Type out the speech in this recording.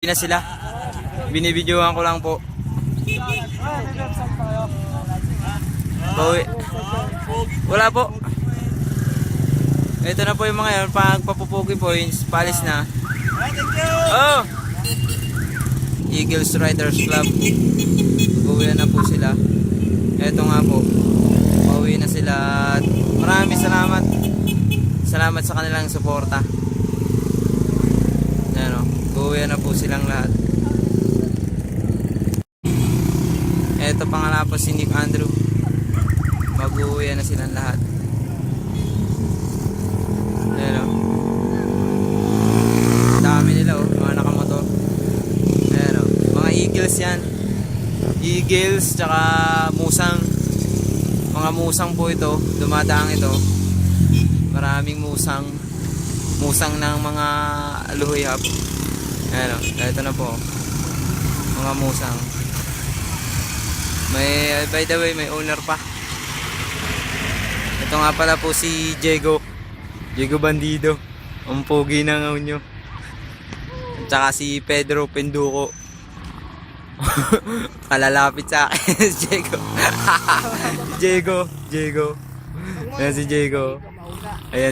Na sila. Binibidyohan ko lang po. Bawi. Wala po. Ito na po yung mga yun. Pag papupugi po, palis na. Oh! Eagles Riders Club. Uwi na po sila. Ito nga po. Pauwi na sila. Maraming salamat. Salamat sa kanilang suporta. Ano, uwi na po silang lahat. Ito pangala po si Nick Andrew. Mag-uwi na silang lahat. Ano, dami nila oh, mga nakamotor. Ano, mga Eagles yan. Eagles tsaka musang. Mga musang po ito. Dumadaang ito. Maraming musang. Musang ng mga aluhoy hap. Ayan o, ito na po. Mga musang. May, by the way, may owner pa. Ito nga pala po si Diego. Diego Bandido. Ang pogi ng nyo. At saka si Pedro Penduko. Palalapit sa akin. Diego. Diego. Ayan si Diego. Ayan.